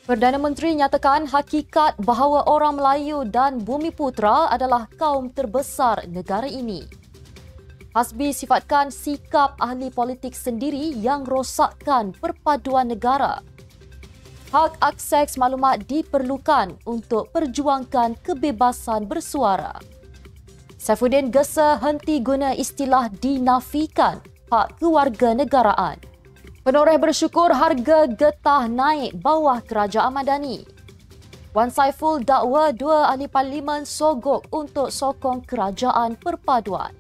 Perdana Menteri nyatakan hakikat bahawa orang Melayu dan Bumiputera adalah kaum terbesar negara ini. Hasbi sifatkan sikap ahli politik sendiri yang rosakkan perpaduan negara. Hak akses maklumat diperlukan untuk perjuangkan kebebasan bersuara. Saifuddin gesa henti guna istilah dinafikan hak kewarganegaraan. Penoreh bersyukur harga getah naik bawah kerajaan Madani. Wan Saiful dakwa dua ahli parlimen sogok untuk sokong kerajaan perpaduan.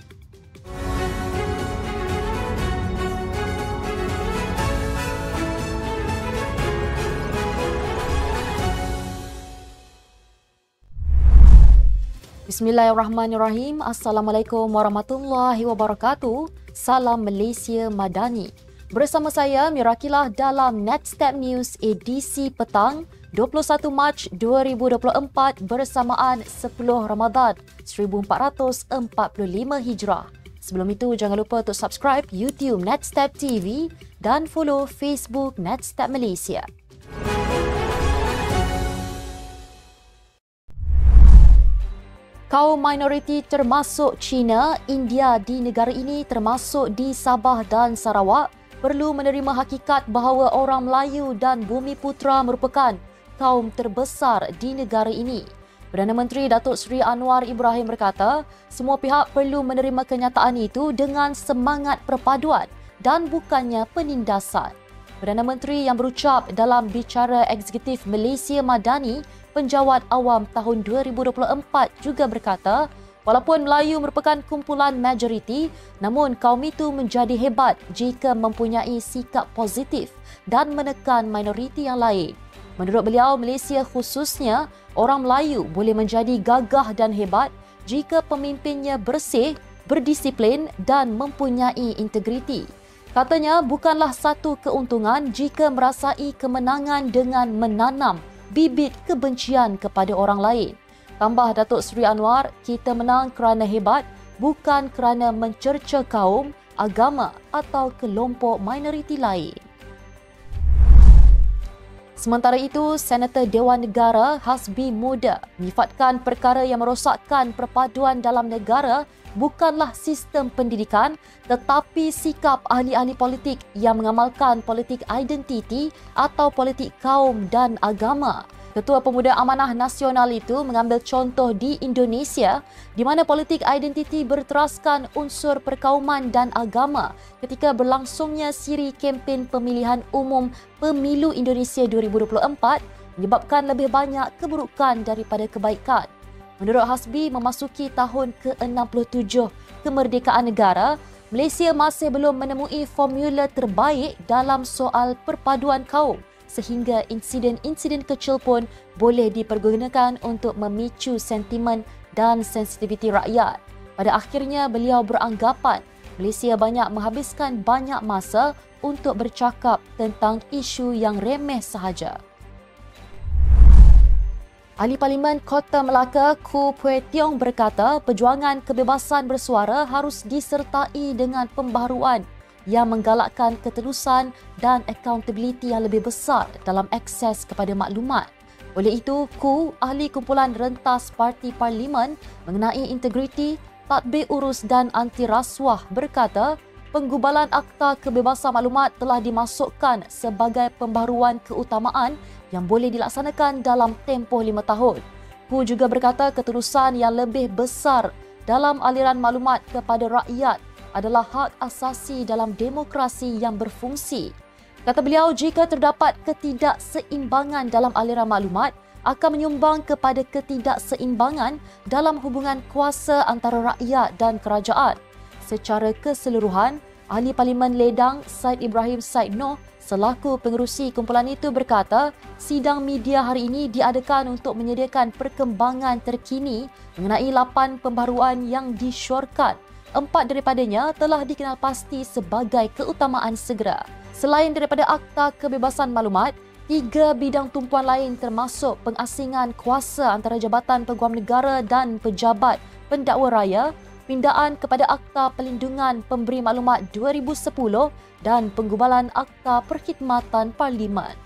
Bismillahirrahmanirrahim. Assalamualaikum warahmatullahi wabarakatuh. Salam Malaysia Madani. Bersama saya Mirakilah dalam Netstep News edisi petang 21 Mac 2024 bersamaan 10 Ramadan 1445 Hijrah. Sebelum itu jangan lupa untuk subscribe YouTube Netstep TV dan follow Facebook Netstep Malaysia. Kaum minoriti termasuk Cina, India di negara ini termasuk di Sabah dan Sarawak perlu menerima hakikat bahawa orang Melayu dan Bumiputera merupakan kaum terbesar di negara ini. Perdana Menteri Datuk Seri Anwar Ibrahim berkata, semua pihak perlu menerima kenyataan itu dengan semangat perpaduan dan bukannya penindasan. Perdana Menteri yang berucap dalam bicara eksekutif Malaysia Madani Penjawat Awam tahun 2024 juga berkata, walaupun Melayu merupakan kumpulan majoriti, namun kaum itu menjadi hebat jika mempunyai sikap positif dan menekan minoriti yang lain. Menurut beliau, Malaysia khususnya orang Melayu boleh menjadi gagah dan hebat jika pemimpinnya bersih, berdisiplin dan mempunyai integriti. Katanya, bukanlah satu keuntungan jika merasai kemenangan dengan menanam bibit kebencian kepada orang lain. Tambah Datuk Seri Anwar, kita menang kerana hebat, bukan kerana mencerca kaum, agama atau kelompok minoriti lain. Sementara itu, Senator Dewan Negara Hasbi Muda menyifatkan perkara yang merosakkan perpaduan dalam negara bukanlah sistem pendidikan tetapi sikap ahli-ahli politik yang mengamalkan politik identiti atau politik kaum dan agama. Ketua Pemuda Amanah Nasional itu mengambil contoh di Indonesia di mana politik identiti berteraskan unsur perkauman dan agama ketika berlangsungnya siri kempen pemilihan umum Pemilu Indonesia 2024 menyebabkan lebih banyak keburukan daripada kebaikan. Menurut Hasbi, memasuki tahun ke-67 kemerdekaan negara, Malaysia masih belum menemui formula terbaik dalam soal perpaduan kaum sehingga insiden-insiden kecil pun boleh dipergunakan untuk memicu sentimen dan sensitiviti rakyat. Pada akhirnya, beliau beranggapan Malaysia banyak menghabiskan banyak masa untuk bercakap tentang isu yang remeh sahaja. Ahli Parlimen Kota Melaka, Khoo Pui Tiong berkata, perjuangan kebebasan bersuara harus disertai dengan pembaharuan yang menggalakkan keterusan dan accountability yang lebih besar dalam akses kepada maklumat. Oleh itu, Khoo, ahli kumpulan rentas Parti Parlimen mengenai integriti, tadbir urus dan anti rasuah berkata, penggubalan Akta Kebebasan Maklumat telah dimasukkan sebagai pembaharuan keutamaan yang boleh dilaksanakan dalam tempoh 5 tahun. Khoo juga berkata keterusan yang lebih besar dalam aliran maklumat kepada rakyat adalah hak asasi dalam demokrasi yang berfungsi. Kata beliau, jika terdapat ketidakseimbangan dalam aliran maklumat, akan menyumbang kepada ketidakseimbangan dalam hubungan kuasa antara rakyat dan kerajaan. Secara keseluruhan, Ahli Parlimen Ledang Said Ibrahim Said Noh selaku pengerusi kumpulan itu berkata, sidang media hari ini diadakan untuk menyediakan perkembangan terkini mengenai 8 pembaharuan yang disyorkan. 4 daripadanya telah dikenal pasti sebagai keutamaan segera. Selain daripada Akta Kebebasan Maklumat, 3 bidang tumpuan lain termasuk pengasingan kuasa antara Jabatan Peguam Negara dan pejabat pendakwa raya, pindaan kepada Akta Perlindungan Pemberi Maklumat 2010 dan penggubalan Akta Perkhidmatan Parlimen.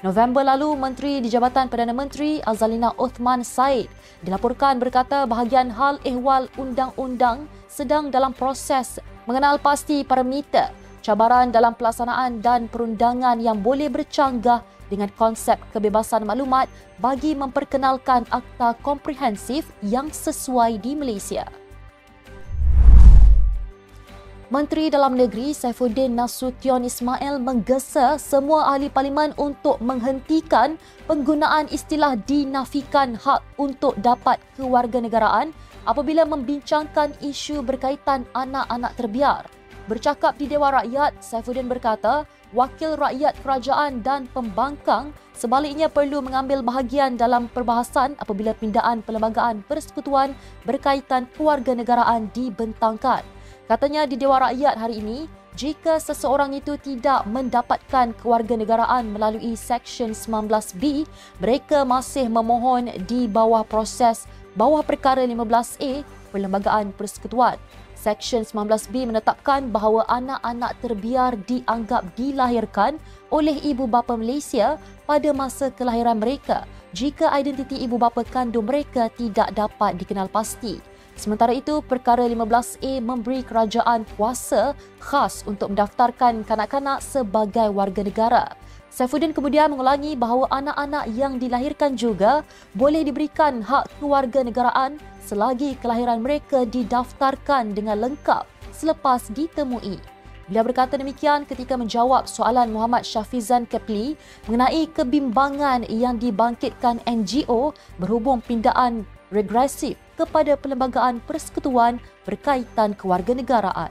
November lalu, Menteri di Jabatan Perdana Menteri Azalina Othman Said dilaporkan berkata bahagian hal ehwal undang-undang sedang dalam proses mengenal pasti parameter, cabaran dalam pelaksanaan dan perundangan yang boleh bercanggah dengan konsep kebebasan maklumat bagi memperkenalkan akta komprehensif yang sesuai di Malaysia. Menteri Dalam Negeri Saifuddin Nasution Ismail menggesa semua ahli parlimen untuk menghentikan penggunaan istilah dinafikan hak untuk dapat kewarganegaraan apabila membincangkan isu berkaitan anak-anak terbiar. Bercakap di Dewan Rakyat, Saifuddin berkata, wakil rakyat kerajaan dan pembangkang sebaliknya perlu mengambil bahagian dalam perbahasan apabila pindaan perlembagaan persekutuan berkaitan kewarganegaraan dibentangkan. Katanya di Dewan Rakyat hari ini, jika seseorang itu tidak mendapatkan kewarganegaraan melalui Seksyen 19B, mereka masih memohon di bawah proses bawah perkara 15A Perlembagaan Persekutuan. Seksyen 19B menetapkan bahawa anak-anak terbiar dianggap dilahirkan oleh ibu bapa Malaysia pada masa kelahiran mereka jika identiti ibu bapa kandung mereka tidak dapat dikenal pasti. Sementara itu, Perkara 15A memberi kerajaan kuasa khas untuk mendaftarkan kanak-kanak sebagai warga negara. Saifuddin kemudian mengulangi bahawa anak-anak yang dilahirkan juga boleh diberikan hak kewarganegaraan selagi kelahiran mereka didaftarkan dengan lengkap selepas ditemui. Beliau berkata demikian ketika menjawab soalan Muhammad Syafizan Kepli mengenai kebimbangan yang dibangkitkan NGO berhubung pindaan regresif kepada Perlembagaan Persekutuan berkaitan kewarganegaraan.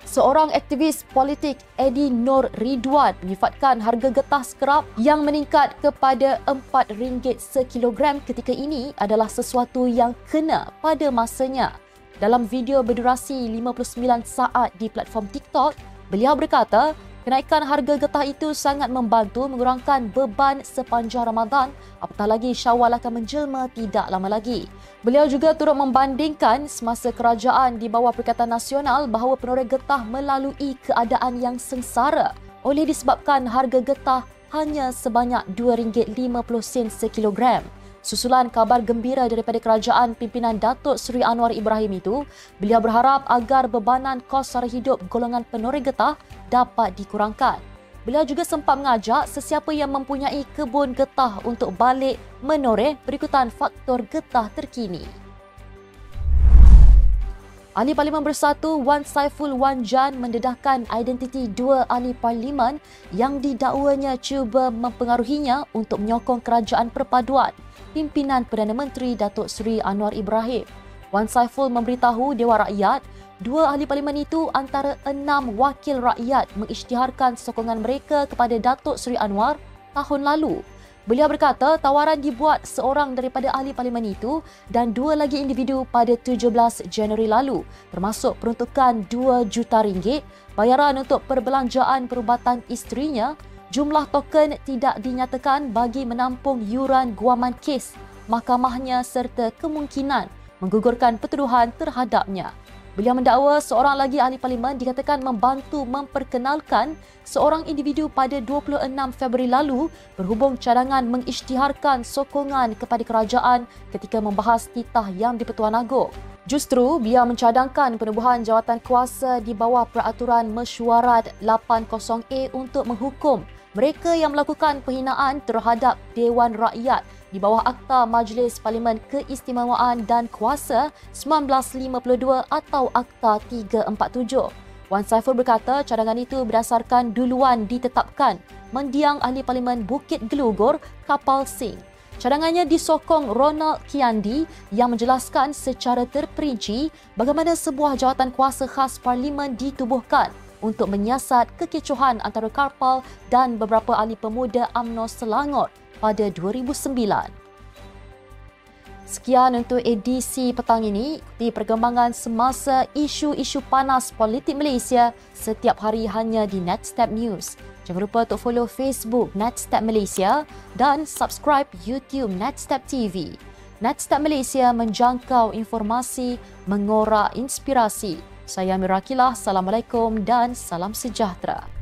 Seorang aktivis politik, Eddie Nur Ridwan, menyifatkan harga getah skrap yang meningkat kepada RM4 sekilogram ketika ini adalah sesuatu yang kena pada masanya. Dalam video berdurasi 59 saat di platform TikTok, beliau berkata, kenaikan harga getah itu sangat membantu mengurangkan beban sepanjang Ramadan, apatah lagi Syawal akan menjelma tidak lama lagi. Beliau juga turut membandingkan semasa kerajaan di bawah Perikatan Nasional bahawa penoreh getah melalui keadaan yang sengsara oleh disebabkan harga getah hanya sebanyak RM2.50 sekilogram. Susulan kabar gembira daripada kerajaan pimpinan Datuk Seri Anwar Ibrahim itu, beliau berharap agar bebanan kos sara hidup golongan penoreh getah dapat dikurangkan. Beliau juga sempat mengajak sesiapa yang mempunyai kebun getah untuk balik menoreh berikutan faktor getah terkini. Ahli Parlimen Bersatu Wan Saiful Wan Jan mendedahkan identiti dua ahli parlimen yang didakwanya cuba mempengaruhinya untuk menyokong kerajaan perpaduan pimpinan Perdana Menteri Datuk Seri Anwar Ibrahim. Wan Saiful memberitahu Dewan Rakyat, dua ahli parlimen itu antara 6 wakil rakyat mengisytiharkan sokongan mereka kepada Datuk Seri Anwar tahun lalu. Beliau berkata tawaran dibuat seorang daripada ahli parlimen itu dan dua lagi individu pada 17 Januari lalu, termasuk peruntukan RM2 juta, bayaran untuk perbelanjaan perubatan isterinya, jumlah token tidak dinyatakan bagi menampung yuran guaman kes mahkamahnya serta kemungkinan menggugurkan pertuduhan terhadapnya. Beliau mendakwa seorang lagi ahli parlimen dikatakan membantu memperkenalkan seorang individu pada 26 Februari lalu berhubung cadangan mengisytiharkan sokongan kepada kerajaan ketika membahas titah yang di-Pertuan Agong. Justru, beliau mencadangkan penubuhan jawatan kuasa di bawah peraturan mesyuarat 80A untuk menghukum mereka yang melakukan penghinaan terhadap Dewan Rakyat di bawah Akta Majlis Parlimen Keistimewaan dan Kuasa 1952 atau Akta 347. Wan Saiful berkata cadangan itu berdasarkan duluan ditetapkan mendiang ahli Parlimen Bukit Gelugur, Kapal Sing. Cadangannya disokong Ronald Kiandi yang menjelaskan secara terperinci bagaimana sebuah jawatan kuasa khas Parlimen ditubuhkan untuk menyiasat kekecohan antara Karpal dan beberapa ahli pemuda UMNO Selangor pada 2009. Sekian untuk edisi petang ini. Ikuti perkembangan semasa isu-isu panas politik Malaysia setiap hari hanya di Netstep News. Jangan lupa untuk follow Facebook Netstep Malaysia dan subscribe YouTube Netstep TV. Netstep Malaysia menjangkau informasi, mengorak inspirasi. Saya Mirakilah, Assalamualaikum dan salam sejahtera.